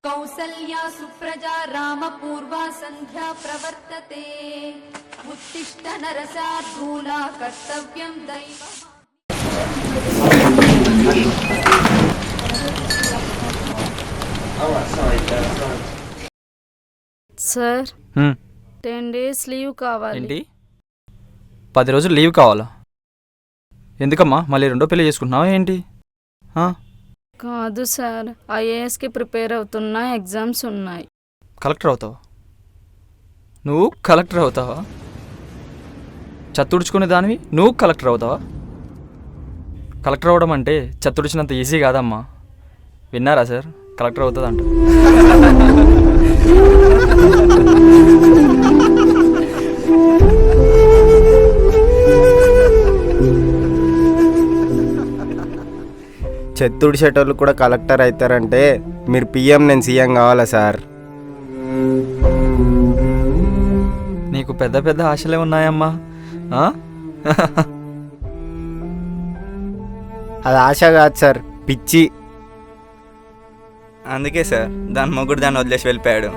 కౌసల్యా సుప్రజా రామ పూర్వా సంధ్యా ప్రవర్తతే ఉత్తిష్ట నరసార్ధూలా కర్తవ్యం దైవం. సార్ 10 days లీవ్ కావాలి. ఏంటి 10 రోజులు లీవ్ కావాలా? ఎందుకమ్మా మళ్ళీ రెండో పెళ్లి చేసుకుంటున్నావా ఏంటి? కాదు సార్, ఐఏఎస్కి ప్రిపేర్ అవుతున్నా, ఎగ్జామ్స్ ఉన్నాయి. కలెక్టర్ అవుతావా? నువ్వు కలెక్టర్ అవుతావా? చత్తుడుచుకునే దానివి నువ్వు కలెక్టర్ అవుతావా? కలెక్టర్ అవ్వడం అంటే చత్తుడిచినంత ఈజీ కాదమ్మా. విన్నారా సార్? కలెక్టర్ అవుతుందంట. చెత్తుడి షెటర్లు కూడా కలెక్టర్ అవుతారంటే మీరు పిఎం, నేను సీఎం కావాలా సార్? నీకు పెద్ద పెద్ద ఆశలే ఉన్నాయమ్మా. అది ఆశ కాదు సార్, పిచ్చి. అందుకే సార్ దాని మొగుడు దాన్ని వదిలేసి వెళ్ళిపోయాడు.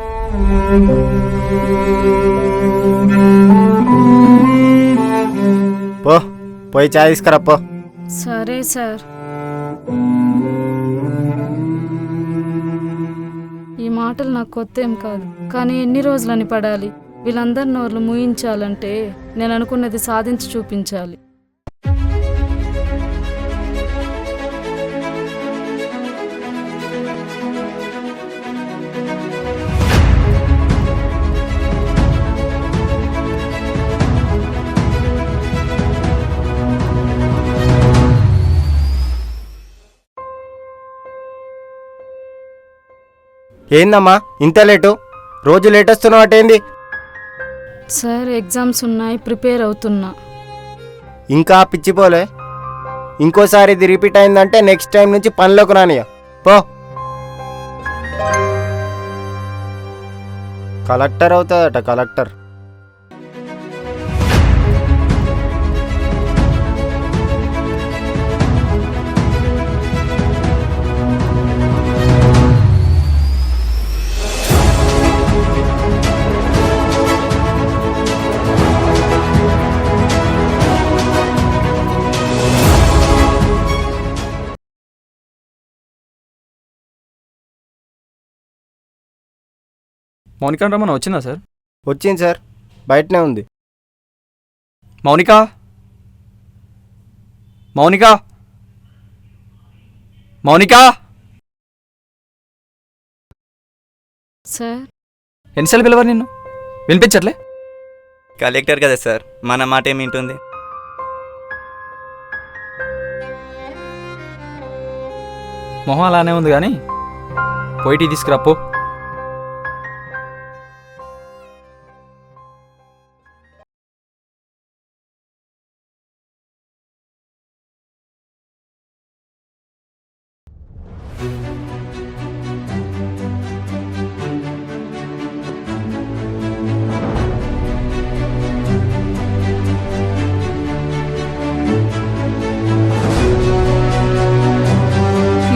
పోయి చాయ్ తీసుకురా పో. సరే సార్. ఈ మాటలు నాకు కొత్త ఏం కాదు, కానీ ఎన్ని రోజులని పడాలి? వీళ్ళందరి నోర్లు మూయించాలంటే నేను అనుకున్నది సాధించి చూపించాలి. ఏందమ్మా ఇంత లేటు? రోజు లేట్ వస్తున్నావు అటేంది? సార్ ఎగ్జామ్స్ ఉన్నాయి, ప్రిపేర్ అవుతున్నా. ఇంకా పిచ్చిపోలే? ఇంకోసారి ఇది రిపీట్ అయిందంటే నెక్స్ట్ టైం నుంచి పనిలోకి రానియా పో. Collector అవుతుందట, collector. మౌనిక రమ్మని వచ్చిందా సార్? వచ్చింది సార్, బయటనే ఉంది. మౌనిక, మౌనిక, మౌనిక. సార్ ఎన్నిసార్లు పిలవాలి నిన్ను? వినిపించట్లే? కలెక్టర్ కదా సార్, మన మాట ఏమి వింటుంది? మొహం అలానే ఉంది కానీ పోయి టీ తీసుకురాపో.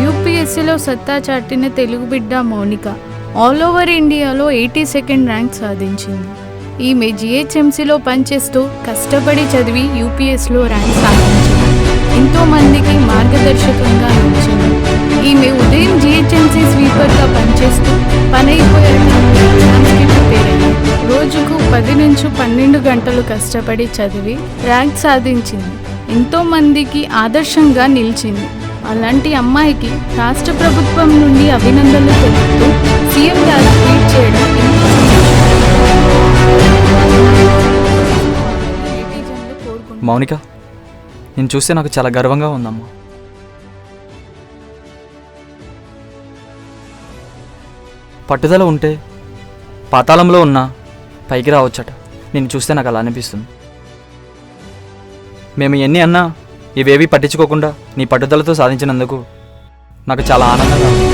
యూపీఎస్సీలో సత్తా చాటిన తెలుగు బిడ్డ మౌనిక ఆల్ ఓవర్ ఇండియాలో 82nd ర్యాంక్ సాధించింది. ఈమె జిహెచ్ఎంసీలో పనిచేస్తూ కష్టపడి చదివి యూపీఎస్లో ర్యాంక్ సాధించింది. ఎంతో మందికి మార్గదర్శకంగా నిలిచింది. ఈమె ఉదయం జిహెచ్ఎంసీ స్వీపర్గా పనిచేస్తూ పని అయిపోయాక ఎగ్జామ్స్కి ప్రిపేర్ అయ్యింది. రోజుకు 10 నుంచి 12 గంటలు కష్టపడి చదివి ర్యాంక్ సాధించింది. ఎంతో మందికి ఆదర్శంగా నిలిచింది. అలాంటి అమ్మాయికి రాష్ట్ర ప్రభుత్వం నుండి అభినందనలు తెలుపుతూ సీఎం గారు ట్వీట్ చేయడం మౌనిక, నేను చూస్తే నాకు చాలా గర్వంగా ఉందమ్మా. పట్టుదల ఉంటే పాతాళంలో ఉన్నా పైకి రావచ్చట. నేను చూస్తే నాకు అలా అనిపిస్తుంది. మేము ఎన్ని అన్నా ఇవేవీ పట్టించుకోకుండా నీ పట్టుదలతో సాధించినందుకు నాకు చాలా ఆనందంగా ఉంది.